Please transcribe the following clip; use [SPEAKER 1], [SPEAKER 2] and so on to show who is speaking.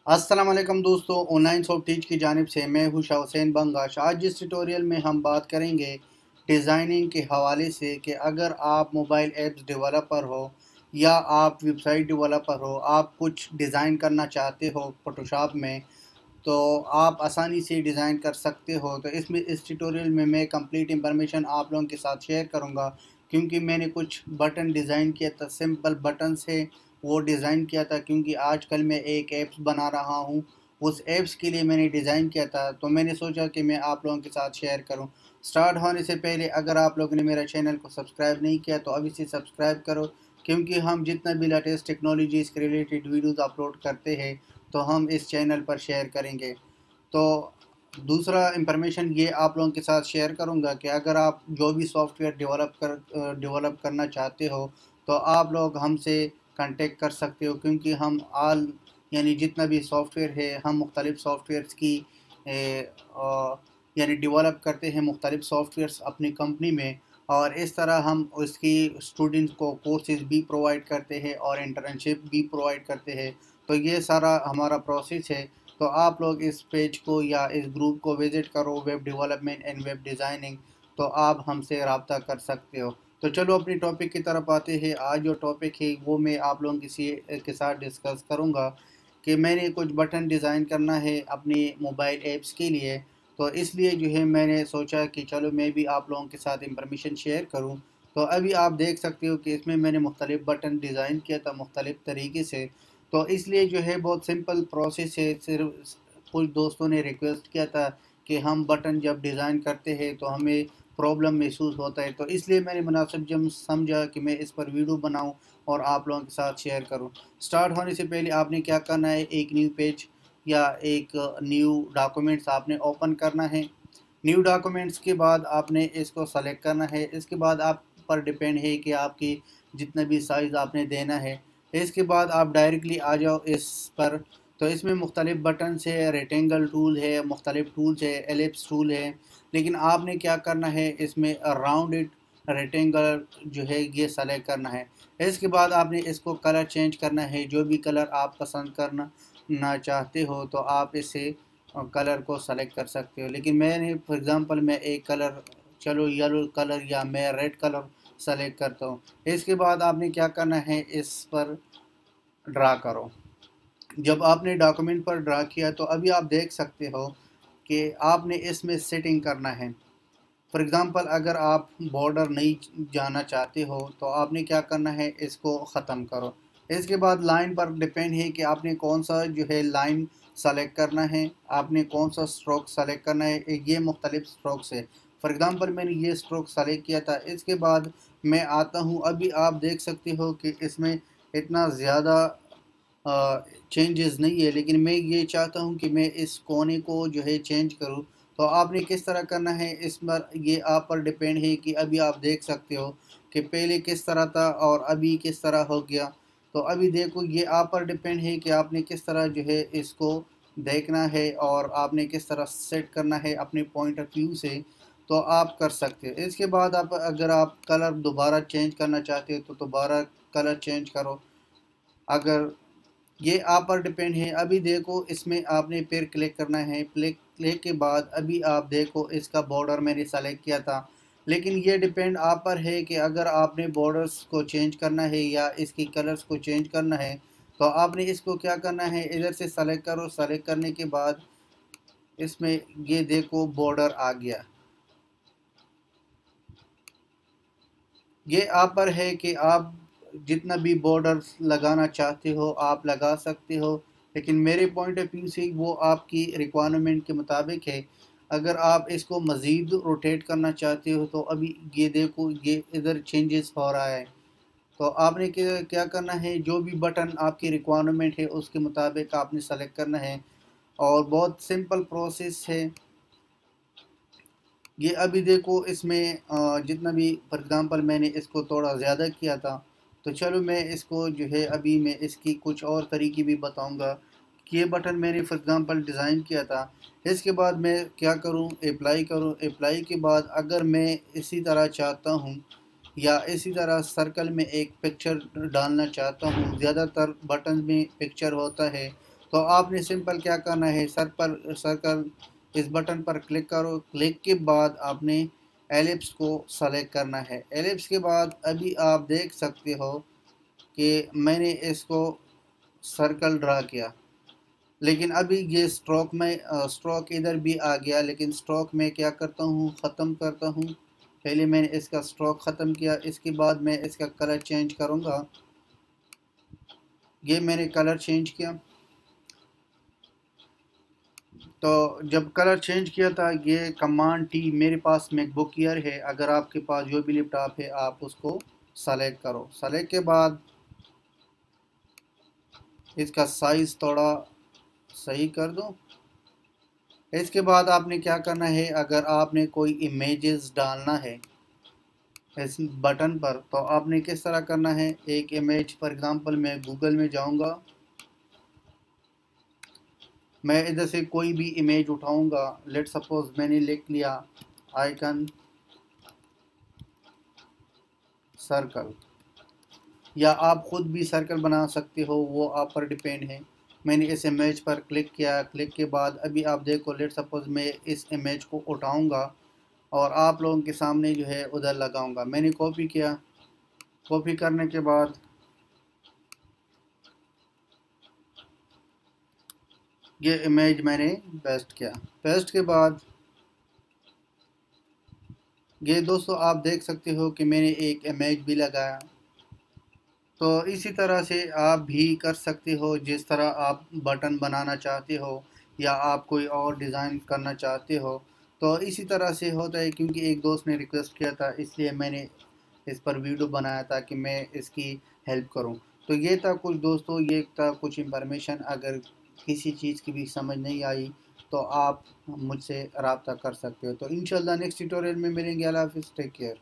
[SPEAKER 1] अस्सलाम वालेकुम दोस्तों, ऑनलाइन सॉफ्ट टीच की जानिब से मैं हूं शाह हुसैन बंगाश। आज इस ट्यूटोरियल में हम बात करेंगे डिज़ाइनिंग के हवाले से कि अगर आप मोबाइल ऐप्स डेवलपर हो या आप वेबसाइट डेवलपर हो, आप कुछ डिज़ाइन करना चाहते हो फोटोशॉप में, तो आप आसानी से डिज़ाइन कर सकते हो। तो इस ट्यूटोरियल में मैं कंप्लीट इंफॉर्मेशन आप लोगों के साथ शेयर करूंगा, क्योंकि मैंने कुछ बटन डिज़ाइन किया था, सिंपल बटन से वो डिज़ाइन किया था। क्योंकि आजकल मैं एक ऐप्स बना रहा हूँ, उस ऐप्स के लिए मैंने डिज़ाइन किया था, तो मैंने सोचा कि मैं आप लोगों के साथ शेयर करूँ। स्टार्ट होने से पहले अगर आप लोगों ने मेरा चैनल को सब्सक्राइब नहीं किया तो अभी से सब्सक्राइब करो, क्योंकि हम जितना भी लेटेस्ट टेक्नोलॉजी इसके रिलेटेड वीडियोज़ अपलोड करते हैं तो हम इस चैनल पर शेयर करेंगे। तो दूसरा इंफॉर्मेशन ये आप लोगों के साथ शेयर करूंगा कि अगर आप जो भी सॉफ्टवेयर डेवलप करना चाहते हो तो आप लोग हमसे कांटेक्ट कर सकते हो, क्योंकि हम आल यानी जितना भी सॉफ्टवेयर है हम मुख्तलिफ़ सॉफ्टवेयर्स की यानी डेवलप करते हैं मुख्तलिफ़ सॉफ्टवेयर्स अपनी कंपनी में। और इस तरह हम उसकी स्टूडेंट्स को कोर्सेज भी प्रोवाइड करते हैं और इंटर्नशिप भी प्रोवाइड करते हैं। तो ये सारा हमारा प्रोसेस है। तो आप लोग इस पेज को या इस ग्रुप को विज़िट करो, web development and web designing, तो आप हमसे रब्ता कर सकते हो। तो चलो अपनी टॉपिक की तरफ आते हैं। आज जो टॉपिक है वो मैं आप लोगों के साथ डिस्कस करूँगा कि मैंने कुछ बटन डिज़ाइन करना है अपनी मोबाइल ऐप्स के लिए। तो इसलिए जो है मैंने सोचा कि चलो मैं भी आप लोगों के साथ इंफॉर्मेशन शेयर करूं। तो अभी आप देख सकते हो कि इसमें मैंने मुख्तलिफ़ बटन डिज़ाइन किया था मुख्तलिफ़ तरीके से। तो इसलिए जो है बहुत सिंपल प्रोसेस है। सिर्फ कुछ दोस्तों ने रिक्वेस्ट किया था कि हम बटन जब डिज़ाइन करते हैं तो हमें प्रॉब्लम महसूस होता है, तो इसलिए मैंने मुनासिब जब समझा कि मैं इस पर वीडियो बनाऊं और आप लोगों के साथ शेयर करूं। स्टार्ट होने से पहले आपने क्या करना है, एक न्यू पेज या एक न्यू डॉक्यूमेंट्स आपने ओपन करना है। न्यू डॉक्यूमेंट्स के बाद आपने इसको सेलेक्ट करना है। इसके बाद आप पर डिपेंड है कि आपकी जितना भी साइज़ आपने देना है। इसके बाद आप डायरेक्टली आ जाओ इस पर। तो इसमें मुख्तलिफ़ बटन्स है, रेक्टेंगल टूल है, मुख्तलिफ़ टूल्स है, एलिप्स टूल है। लेकिन आपने क्या करना है, इसमें राउंडेड रेक्टेंगल जो है ये सेलेक्ट करना है। इसके बाद आपने इसको कलर चेंज करना है, जो भी कलर आप पसंद करना ना चाहते हो तो आप इसे कलर को सेलेक्ट कर सकते हो। लेकिन मैंने फॉर एग्ज़ाम्पल मैं एक कलर, चलो येलो कलर या मैं रेड कलर सेलेक्ट करता हूँ। इसके बाद आपने क्या करना है, इस पर ड्रा करो। जब आपने डॉक्यूमेंट पर ड्रा किया तो अभी आप देख सकते हो कि आपने इसमें सेटिंग करना है। फॉर एग्ज़ाम्पल अगर आप बॉर्डर नहीं जाना चाहते हो तो आपने क्या करना है, इसको ख़त्म करो। इसके बाद लाइन पर डिपेंड है कि आपने कौन सा जो है लाइन सेलेक्ट करना है, आपने कौन सा स्ट्रोक सेलेक्ट करना है। ये मुख्तलिफ़ स्ट्रोक्स है। फॉर एग्ज़ाम्पल मैंने ये स्ट्रोक सेलेक्ट किया था। इसके बाद मैं आता हूँ, अभी आप देख सकते हो कि इसमें इतना ज़्यादा चेंजेस नहीं है, लेकिन मैं ये चाहता हूँ कि मैं इस कोने को जो है चेंज करूँ। तो आपने किस तरह करना है, इस पर ये आप पर डिपेंड है कि अभी आप देख सकते हो कि पहले किस तरह था और अभी किस तरह हो गया। तो अभी देखो ये आप पर डिपेंड है कि आपने किस तरह जो है इसको देखना है और आपने किस तरह सेट करना है अपने पॉइंट ऑफ व्यू से। तो आप कर सकते हो। इसके बाद आप अगर आप कलर दोबारा चेंज करना चाहते हो तो दोबारा कलर चेंज करो। अगर ये आप पर डिपेंड है। अभी देखो इसमें आपने फिर क्लिक करना है। क्लिक के बाद अभी आप देखो इसका बॉर्डर मैंने सेलेक्ट किया था, लेकिन ये डिपेंड आप पर है कि अगर आपने बॉर्डर्स को चेंज करना है या इसकी कलर्स को चेंज करना है तो आपने इसको क्या करना है, इधर से सेलेक्ट करो। सेलेक्ट करने के बाद इसमें ये देखो बॉर्डर आ गया। ये आप पर है कि आप जितना भी बॉर्डर लगाना चाहते हो आप लगा सकते हो, लेकिन मेरे पॉइंट ऑफ व्यू से वो आपकी रिक्वायरमेंट के मुताबिक है। अगर आप इसको मज़ीद रोटेट करना चाहते हो तो अभी ये देखो ये इधर चेंजेस हो रहा है। तो आपने क्या क्या करना है, जो भी बटन आपकी रिक्वायरमेंट है उसके मुताबिक आपने सेलेक्ट करना है, और बहुत सिंपल प्रोसेस है ये। अभी देखो इसमें जितना भी फॉर एग्ज़ाम्पल मैंने इसको थोड़ा ज़्यादा किया था। तो चलो मैं इसको जो है अभी मैं इसकी कुछ और तरीके भी बताऊंगा कि ये बटन मैंने फॉर एग्ज़ाम्पल डिज़ाइन किया था। इसके बाद मैं क्या करूं, अप्लाई करूं। अप्लाई के बाद अगर मैं इसी तरह चाहता हूं या इसी तरह सर्कल में एक पिक्चर डालना चाहता हूं, ज़्यादातर बटन में पिक्चर होता है, तो आपने सिंपल क्या करना है, सर्कल इस बटन पर क्लिक करो। क्लिक के बाद आपने एलिप्स को सेलेक्ट करना है। एलिप्स के बाद अभी आप देख सकते हो कि मैंने इसको सर्कल ड्रा किया, लेकिन अभी ये स्ट्रोक में स्ट्रोक इधर भी आ गया, लेकिन स्ट्रोक में क्या करता हूँ, ख़त्म करता हूँ। पहले मैंने इसका स्ट्रोक ख़त्म किया, इसके बाद मैं इसका कलर चेंज करूँगा। ये मैंने कलर चेंज किया। तो जब कलर चेंज किया था, ये कमांड टी मेरे पास मैकबुक एयर है, अगर आपके पास जो भी लैपटॉप है आप उसको सेलेक्ट करो। सेलेक्ट के बाद इसका साइज़ थोड़ा सही कर दो। इसके बाद आपने क्या करना है, अगर आपने कोई इमेजेस डालना है इस बटन पर, तो आपने किस तरह करना है, एक इमेज फॉर एग्जांपल मैं गूगल में जाऊंगा, मैं इधर से कोई भी इमेज उठाऊंगा। लेट सपोज मैंने लिख लिया आइकन सर्कल, या आप ख़ुद भी सर्कल बना सकते हो, वो आप पर डिपेंड है। मैंने इस इमेज पर क्लिक किया। क्लिक के बाद अभी आप देखो, लेट सपोज मैं इस इमेज को उठाऊंगा और आप लोगों के सामने जो है उधर लगाऊंगा। मैंने कॉपी किया। कॉपी करने के बाद ये इमेज मैंने पेस्ट किया। पेस्ट के बाद ये दोस्तों आप देख सकते हो कि मैंने एक इमेज भी लगाया। तो इसी तरह से आप भी कर सकते हो, जिस तरह आप बटन बनाना चाहते हो या आप कोई और डिज़ाइन करना चाहते हो, तो इसी तरह से होता है। क्योंकि एक दोस्त ने रिक्वेस्ट किया था, इसलिए मैंने इस पर वीडियो बनाया था कि मैं इसकी हेल्प करूं। तो ये था कुछ दोस्तों, ये था कुछ इंफॉर्मेशन। अगर किसी चीज़ की भी समझ नहीं आई तो आप मुझसे रब्ता कर सकते हो। तो इंशाल्लाह नेक्स्ट ट्यूटोरियल में मिलेंगे। अल्लाह हाफ़िज़, टेक केयर।